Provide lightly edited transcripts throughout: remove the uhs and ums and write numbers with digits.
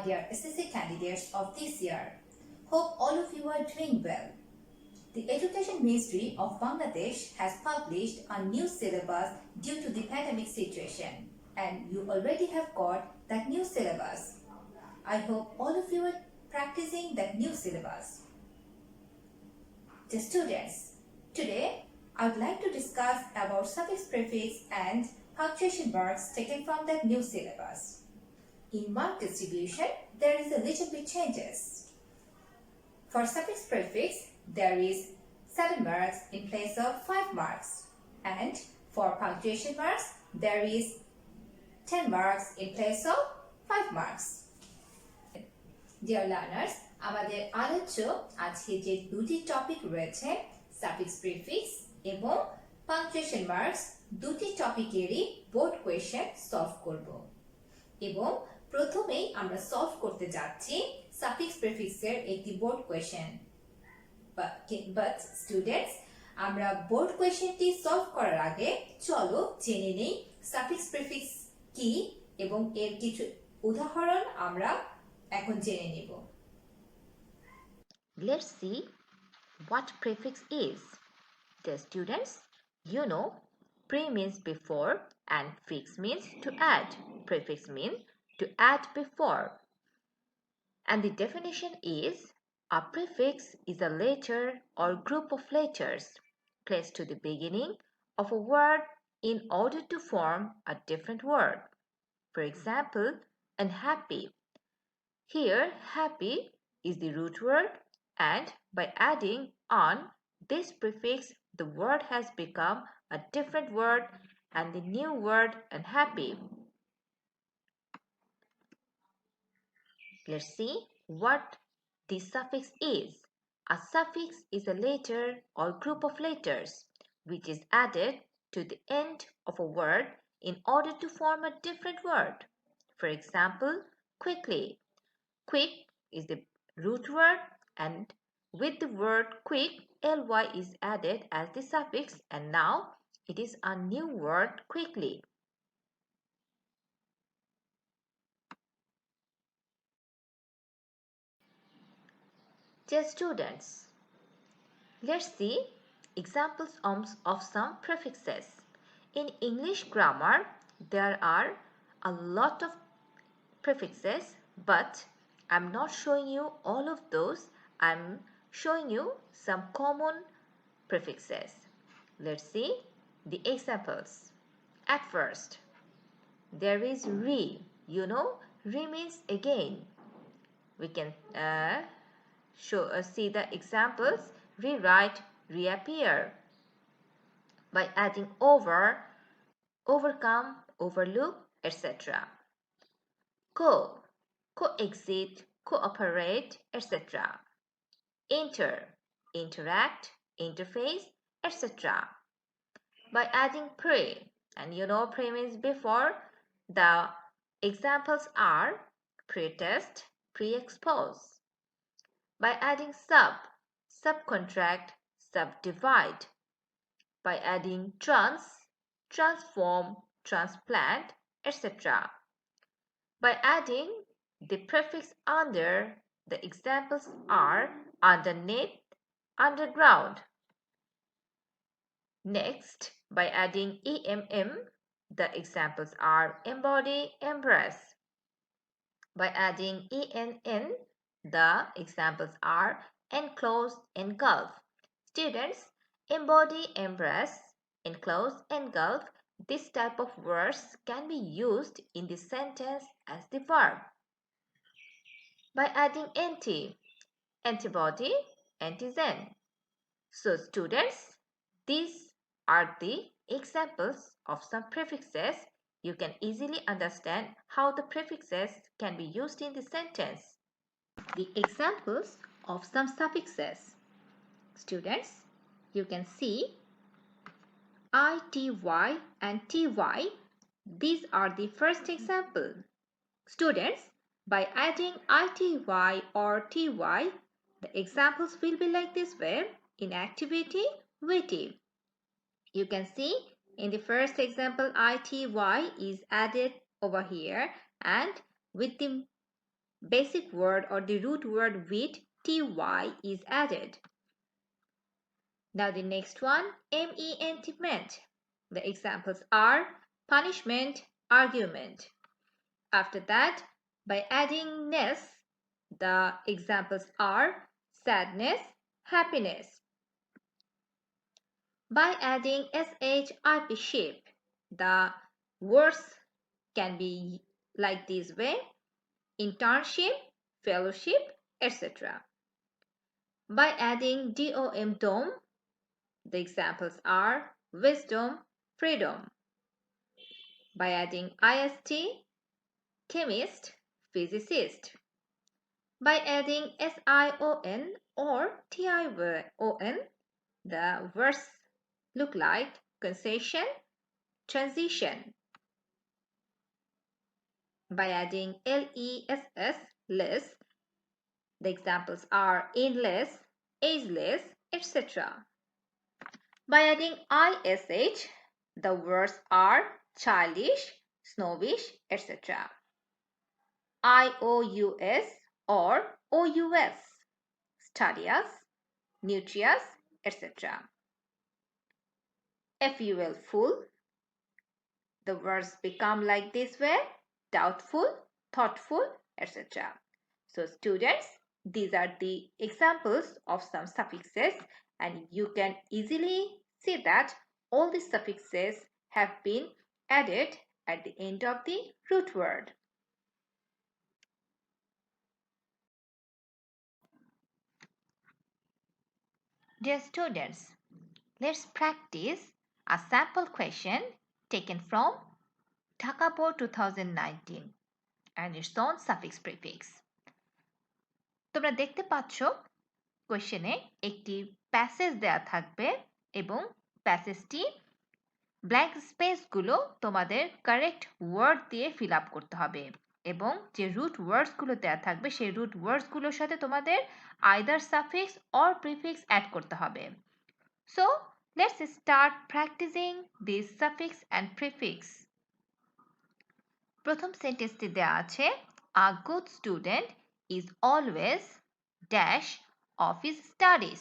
my dear SSC candidates of this year. Hope all of you are doing well. The Education Ministry of Bangladesh has published a new syllabus due to the pandemic situation, and you already have got that new syllabus. I hope all of you are practicing that new syllabus. Dear students, today I would like to discuss about suffix, prefix and punctuation marks taken from that new syllabus. In mark distribution, there is a little bit changes. For suffix prefix, there is 7 marks in place of 5 marks. And for punctuation marks, there is 10 marks in place of 5 marks. Dear learners, আমাদের আলোচ্য আজকে যে দুটি topic রয়েছে suffix prefix এবং punctuation marks দুটি টপিকেরই board question solve করব এবং প্রথমেই আমরা সলভ করতে যাচ্ছি সাফিক্স প্রিফিক্সের একটি বোর্ড কোয়েশ্চেন বাট স্টুডেন্টস আমরা বোর্ড কোয়েশ্চেনটি সলভ করার আগে চলো জেনে নেই সাফিক্স প্রিফিক্স কি এবং এর কিছু উদাহরণ আমরা এখন জেনে নেব Let's see what prefix is. Dear students, you know pre means before and fix means to add. Prefix means to add before. And the definition is a prefix is a letter or group of letters placed to the beginning of a word in order to form a different word. For example, unhappy. Here, happy is the root word, and by adding on this prefix, the word has become a different word and the new word unhappy. Let's see what the suffix is. A suffix is a letter or group of letters which is added to the end of a word in order to form a different word. For example, quickly. Quick is the root word, and with the word quick, ly is added as the suffix, and now it is a new word quickly. Dear students, let's see examples of some prefixes. In English grammar, there are a lot of prefixes, but I'm not showing you all of those. I'm showing you some common prefixes. Let's see the examples. At first, there is re. You know, re means again. We can see the examples. Rewrite, reappear. By adding over, overcome, overlook, etc. Coexist, cooperate, etc. Inter, interact, interface, etc. By adding pre, and you know pre means before, the examples are pre-test, pre-expose. By adding sub, subcontract, subdivide. By adding trans, transform, transplant, etc. By adding the prefix under, the examples are underneath, underground. Next, by adding EMM, the examples are embody, embrace. By adding ENN, the examples are enclose, engulf. Students, embody, embrace, enclose, engulf, this type of words can be used in the sentence as the verb. By adding anti, antibody, antigen. So students, these are the examples of some prefixes. You can easily understand how the prefixes can be used in the sentence. The examples of some suffixes. Students, you can see ity and ty. These are the first example. Students, by adding ity or ty, the examples will be like this way: inactivity, witty. You can see in the first example ity is added over here, and with the basic word or the root word with ty is added. Now the next one, ment. The examples are punishment, argument. After that, by adding ness, the examples are sadness, happiness. By adding ship, ship, the words can be like this way: internship, fellowship, etc. By adding dom, the examples are wisdom, freedom. By adding ist, chemist, physicist. By adding sion or tion, the words look like concession, transition. By adding less, less, the examples are endless, ageless, etc. By adding ish, the words are childish, snobbish, etc. ious or ous, studious, nutritious, etc. ful, full, the words become like this way: doubtful, thoughtful, etc. So students, these are the examples of some suffixes, and you can easily see that all the suffixes have been added at the end of the root word. Dear students, let's practice a sample question taken from Dhaka Board 2019 and its own suffix prefix. তোমরা দেখতে পাচ্ছ কোশ্চেনে একটি passage দেয়া থাকবে এবং প্যাসেজটি blank স্পেসগুলো তোমাদের correct word দিয়ে ফিল আপ করতে হবে এবং যে রুট ওয়ার্ডসগুলো দেয়া থাকবে সেই রুট ওয়ার্ডসগুলোর সাথে তোমাদের either suffix or prefix add করতে হবে। So let's start practicing this suffix and prefix. প্রথম সেন্টেন্সটি দেয়া আছে, a good student is always dash of his studies,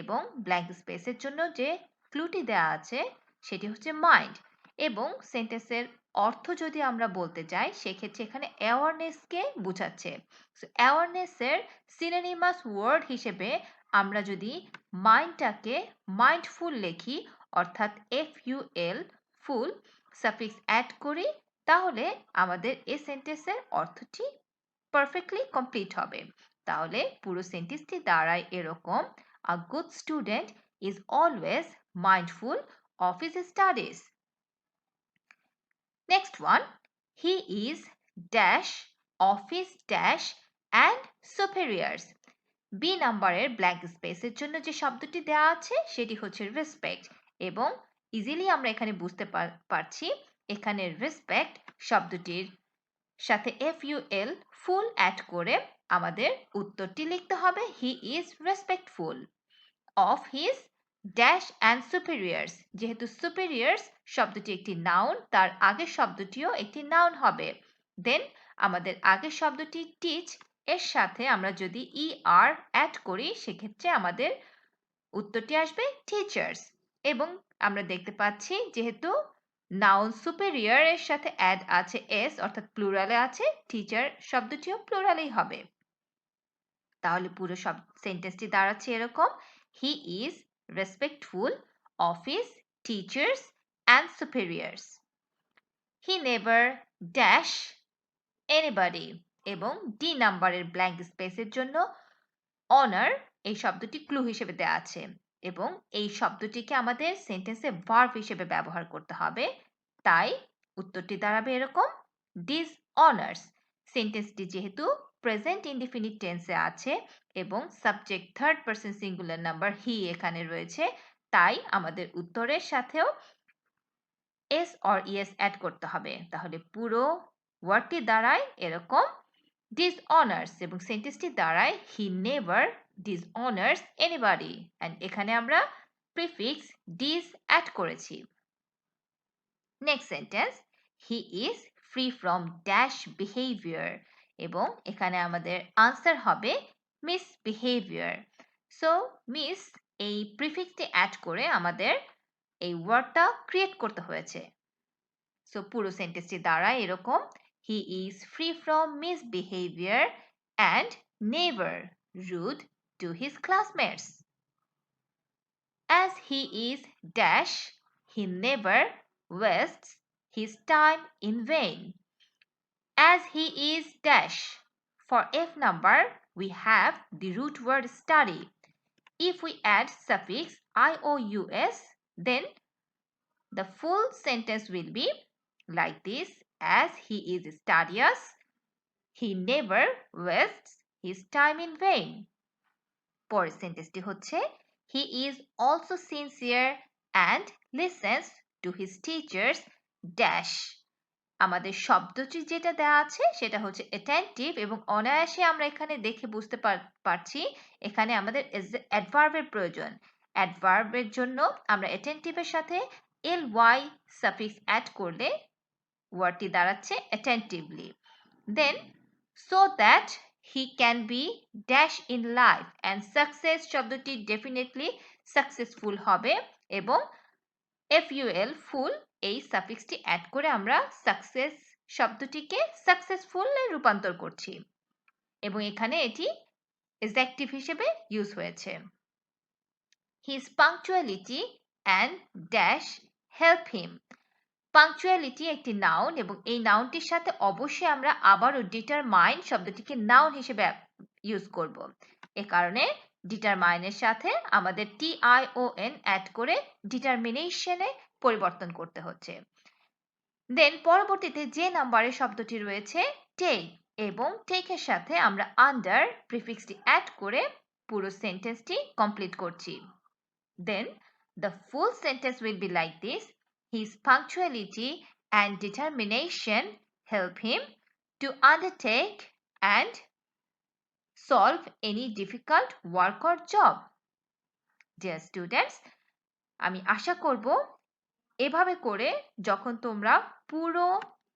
এবং ব্ল্যাঙ্ক স্পেসের জন্য যে ক্লুটি দেয়া আছে সেটি হচ্ছে মাইন্ড, এবং সেন্টেন্সের অর্থ যদি আমরা বলতে চাই সেক্ষেত্রে এখানে অ্যাওয়ারনেসকে বোঝাচ্ছে। সো অ্যাওয়ারনেসের সিনোনিমাস ওয়ার্ড হিসেবে আমরা যদি মাইন্ডটাকে মাইন্ডফুল লিখি, অর্থাৎ FUL ফুল সাফিক্স অ্যাড করি, তাহলে আমাদের এই সেন্টেন্সের অর্থটি পারফেক্টলি কমপ্লিট হবে। তাহলে পুরো সেন্টেন্সটি দাঁড়ায় এরকম, আ good student is always mindful of his studies. Next one, he is dash of his dash and superiors. B নাম্বারের ব্ল্যাঙ্ক স্পেসের জন্য যে শব্দটি দেওয়া আছে সেটি হচ্ছে রেসপেক্ট, এবং ইজিলি আমরা এখানে বুঝতে পারছি এখানে রেসপেক্ট শব্দটির সাথে FUL ফুল অ্যাড করে আমাদের উত্তরটি লিখতে হবে, he is respectful of his dash and superiors. যেহেতু সুপেরিয়ার্স শব্দটি একটি নাউন, তার আগের শব্দটিও একটি নাউন হবে। দেন আমাদের আগের শব্দটি টিচ এর সাথে আমরা যদি ER অ্যাড করি সেক্ষেত্রে আমাদের উত্তরটি আসবে টিচার্স। এবং আমরা দেখতে পাচ্ছি যেহেতু নাউন সুপেরিয়র এর সাথে অ্যাড আছে এস, অর্থাৎ প্লুরালে আছে, টিচার শব্দটিও প্লুরালেই হবে। তাহলে পুরো সব সেন্টেন্সটি দাঁড়াচ্ছে এরকম, he is respectful of his teachers and superiors. He never dash anybody, এবং ডি নাম্বারের ব্ল্যাঙ্ক স্পেসের জন্য অনার এই শব্দটি ক্লু হিসেবে দেওয়া আছে, এবং এই শব্দটিকে আমাদের সেন্টেন্সে ভার্ব হিসেবে ব্যবহার করতে হবে। তাই উত্তরটি দাঁড়াবে এরকম, ডিস অনার্স। সেন্টেন্সটি যেহেতু প্রেজেন্ট ইনডিফিনিট টেন্সে আছে এবং subject third person singular number he এখানে রয়েছে, তাই আমাদের উত্তরের সাথেও এস অর ইএস অ্যাড করতে হবে। তাহলে পুরো ওয়ার্ডটি দাঁড়ায় এরকম, dishonors, এবং সেন্টেন্সটি দাঁড়ায় he never dishonors anybody, and এখানে আমরা প্রিফিক্স ডিস অ্যাড করেছি। Next sentence, he is free from dash behaviour, এবং এখানে আমাদের আনসার হবে মিসবিহেভিয়ার। সো মিস এই প্রিফিক্সটি অ্যাড করে আমাদের এই ওয়ার্ডটা ক্রিয়েট করতে হয়েছে। সো পুরো সেন্টেন্সটি দাঁড়ায় এরকম, he is free from misbehaviour and never rude to his classmates. As he is dash, he never wastes his time in vain. As he is dash, for F number we have the root word study. If we add suffix ious, then the full sentence will be like this: as he is studious, he never wastes his time in vain. পরের সেন্টেন্সটি হচ্ছে, he is also sincere and listens to his teachers dash. আমাদের শব্দটি যেটা দেওয়া আছে সেটা হচ্ছে attentive এবং অনায়াসে আমরা এখানে দেখে বুঝতে পারছি এখানে আমাদের অ্যাডভার্বের প্রয়োজন। অ্যাডভার্বের জন্য আমরা অ্যাটেন্টিভের সাথে ly সাফিক্স অ্যাড করলে ওয়ার্ডটি দাঁড়াচ্ছে attentively. Then so that he can be dash in life and success শব্দটি definitely successful হবে এবং ফুল ফুল এই সাফিক্সটি অ্যাড করে আমরা সাকসেস শব্দটিকে সাকসেসফুল এ রূপান্তর করছি এবং এখানে এটি অ্যাডজেক্টিভ হিসেবে ইউজ হয়েছে। His punctuality and dash help him. Punctuality একটি নাউন এবং এই নাউনটির সাথে অবশ্যই আমরা আবারও ডিটারমাইন শব্দটিকে নাউন হিসেবে ইউজ করব। এ কারণে ডিটারমাইনের সাথে আমাদের tion অ্যাড করে ডিটারমিনেশনে পরিবর্তন করতে হচ্ছে। দেন পরবর্তীতে যে নাম্বারের শব্দটি রয়েছে টেক এবং টেকের সাথে আমরা আন্ডার প্রিফিক্সটি অ্যাড করে পুরো সেন্টেন্সটি কমপ্লিট করছি। দেন the full sentence will be like this: his punctuality and determination help him to undertake and solve any difficult work or job. Dear students, আমি আশা করব এভাবে করে যখন তোমরা পুরো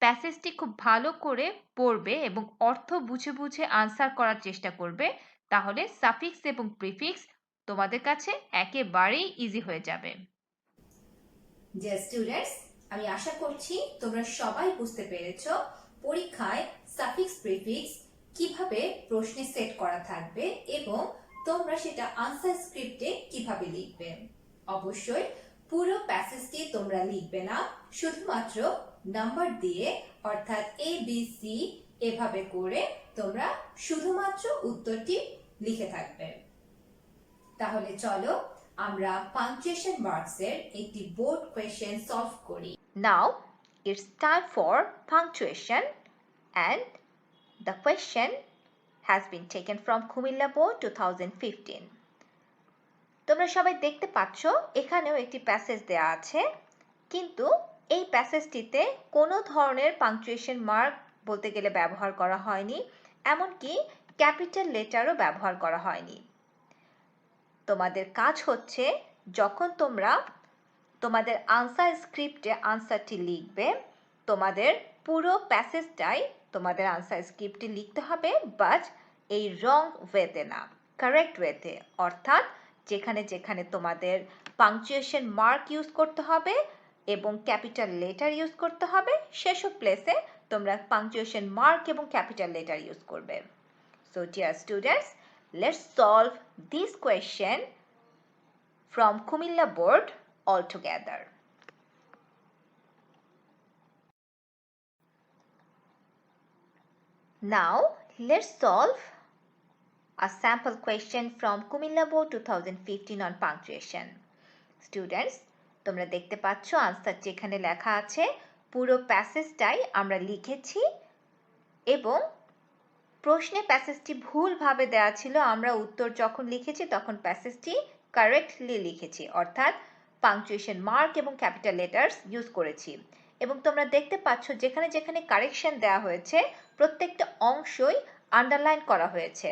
প্যাসেজটি খুব ভালো করে পড়বে এবং অর্থ বুঝে বুঝে আনসার করার চেষ্টা করবে তাহলে সাফিক্স এবং প্রিফিক্স তোমাদের কাছে একেবারেই ইজি হয়ে যাবে। ডিয়ার স্টুডেন্টস, আমি আশা করছি তোমরা সবাই বুঝতে পেরেছো পরীক্ষায় সাফিক্স প্রিফিক্স কিভাবে প্রশ্নে সেট করা থাকবে এবং তোমরা সেটা আনসার স্ক্রিপ্টে কিভাবে লিখবে। অবশ্যই পুরো প্যাসেজটি তোমরা লিখবে না, শুধুমাত্র নাম্বার দিয়ে অর্থাৎ ABC এভাবে করে তোমরা শুধুমাত্র উত্তরটি লিখে থাকবে। তাহলে চলো আমরা পাংচুয়েশন মার্কস এর একটি বোর্ড কোয়েশ্চেন সলভ করি। Now it's time for punctuation and the question has been taken from Kumilla Board 2015. তোমরা সবাই দেখতে পাচ্ছ এখানেও একটি প্যাসেজ দেয়া আছে, কিন্তু এই প্যাসেজটিতে কোনো ধরনের পাংচুয়েশন মার্ক বলতে গেলে ব্যবহার করা হয়নি, এমনকি ক্যাপিটাল লেটারও ব্যবহার করা হয়নি। তোমাদের কাজ হচ্ছে যখন তোমরা তোমাদের আনসার স্ক্রিপ্টে আনসারটি লিখবে, তোমাদের পুরো প্যাসেজটাই তোমাদের আনসার স্ক্রিপ্টে লিখতে হবে, বাট এই রং ওয়েতে না, কারেক্ট ওয়েতে, অর্থাৎ যেখানে যেখানে তোমাদের পাংচুয়েশন মার্ক ইউজ করতে হবে এবং ক্যাপিটাল লেটার ইউজ করতে হবে সেসব প্লেসে তোমরা পাংচুয়েশন মার্ক এবং ক্যাপিটাল লেটার ইউজ করবে। So dear students, let's solve this question from Kumilla board all together. Now let's solve a sample question from Kumilla board 2015 on punctuation. Students, তোমরা দেখতে পাচ্ছ আনসার যেখানে লেখা আছে পুরো প্যাসেজটাই আমরা লিখেছি এবং প্রশ্নে প্যাসেজটি ভুলভাবে দেওয়া ছিল, আমরা উত্তর যখন লিখেছি তখন প্যাসেজটি কারেক্টলি লিখেছি, অর্থাৎ পাংচুয়েশন মার্ক এবং ক্যাপিটাল লেটার্স ইউজ করেছি। এবং তোমরা দেখতে পাচ্ছ যেখানে যেখানে কারেকশন দেওয়া হয়েছে প্রত্যেকটা অংশই আন্ডারলাইন করা হয়েছে।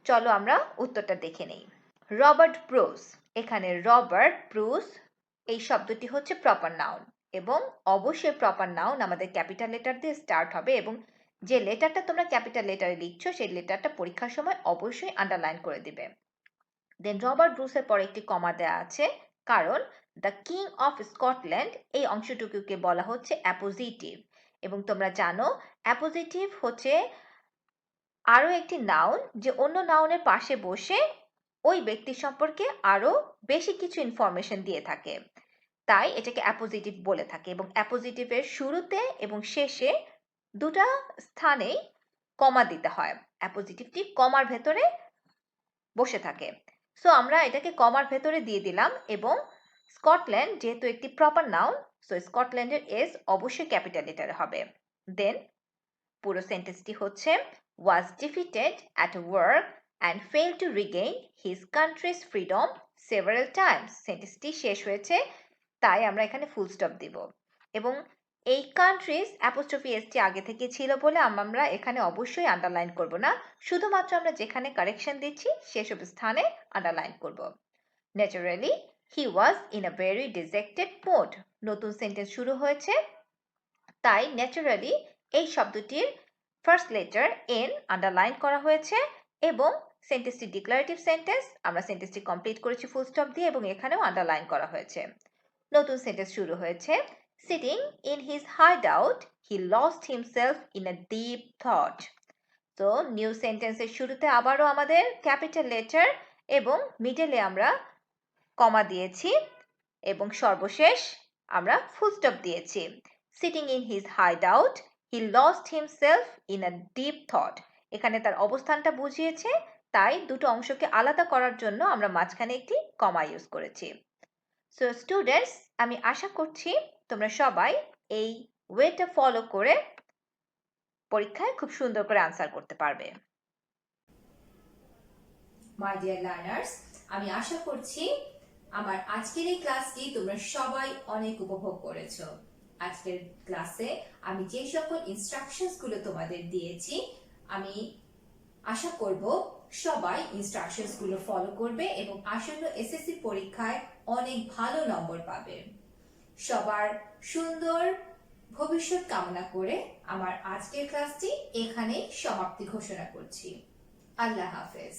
চলো আমরা উত্তরটা দেখে নেই। রবার্ট ব্রুস, এখানে রবার্ট ব্রুস এই শব্দটি হচ্ছে প্রপার নাউন এবং অবশ্যই প্রপার নাউন আমাদের ক্যাপিটাল লেটার দিয়ে স্টার্ট হবে এবং যে লেটারটা তোমরা ক্যাপিটাল লেটারে লিখছো সেই লেটারটা পরীক্ষার সময় অবশ্যই আন্ডারলাইন করে দিবে। দেন রবার্ট ব্রুসের পরে একটি কমা দেওয়া আছে কারণ দ্য কিং অফ স্কটল্যান্ড এই অংশটুকুকে বলা হচ্ছে অ্যাপোজিটিভ এবং তোমরা জানো অ্যাপোজিটিভ হচ্ছে আরও একটি নাউন যে অন্য নাউনের পাশে বসে ওই ব্যক্তি সম্পর্কে আরও বেশি কিছু ইনফরমেশন দিয়ে থাকে, তাই এটাকে অ্যাপোজিটিভ বলে থাকে এবং অ্যাপোজিটিভের শুরুতে এবং শেষে দুটা স্থানেই কমা দিতে হয়, অ্যাপোজিটিভটি কমার ভেতরে বসে থাকে। সো আমরা এটাকে কমার ভেতরে দিয়ে দিলাম এবং স্কটল্যান্ড যেহেতু একটি প্রপার নাউন সো স্কটল্যান্ডের এস অবশ্যই ক্যাপিটাল লেটারে হবে। দেন পুরো সেন্টেন্সটি হচ্ছে was defeated at work and failed to regain his country's freedom several times। সেন্টেন্সটি শেষ হয়েছে তাই আমরা এখানে ফুল স্টপ দিব এবং এই কান্ট্রিজ অ্যাপোস্ট্রফি এসটি আগে থেকে ছিল বলে আমরা এখানে অবশ্যই আন্ডারলাইন করব না, শুধুমাত্র আমরা যেখানে কারেকশন দিচ্ছি সেসব স্থানে আন্ডারলাইন করব। Naturally he was in a very dejected mood. নতুন সেন্টেন্স শুরু হয়েছে তাই ন্যাচারালি এই শব্দটির ফার্স্ট লেটার এন আন্ডারলাইন করা হয়েছে এবং সেন্টেন্সটি ডিক্লারেটিভ সেন্টেন্স, আমরা সেন্টেন্সটি কমপ্লিট করেছি ফুল স্টপ দিয়ে এবং এখানেও আন্ডারলাইন করা হয়েছে। নতুন সেন্টেন্স শুরু হয়েছে sitting in his hideout he lost himself in a deep thought. তো নিউ সেন্টেন্সের শুরুতে আবারও আমাদের ক্যাপিটাল লেটার এবং মিডলে আমরা কমা দিয়েছি এবং সর্বশেষ আমরা ফুল স্টপ দিয়েছি। Sitting in his hideout he lost himself in a deep thought, এখানে তার অবস্থানটা বুঝিয়েছে তাই দুটো অংশকে আলাদা করার জন্য আমরা মাঝখানে একটি কমা ইউজ করেছি। সো স্টুডেন্টস আমি আশা করছি তোমরা সবাই এই ওয়েটা ফলো করে পরীক্ষায় খুব সুন্দর করে আনসার করতে পারবে। মাই ডিয়ার লার্নার্স, আমি আশা করছি আমার আজকের এই ক্লাসটি তোমরা সবাই অনেক উপভোগ করেছো। আজকের ক্লাসে আমি যে সকল ইনস্ট্রাকশনস গুলো তোমাদের দিয়েছি আমি আশা করব সবাই ইনস্ট্রাকশনস গুলো ফলো করবে এবং আসন্ন এসএসসি পরীক্ষায় অনেক ভালো নম্বর পাবে। সবার সুন্দর ভবিষ্যৎ কামনা করে আমার আজকের ক্লাসটি এখানেই সমাপ্তি ঘোষণা করছি। আল্লাহ হাফেজ।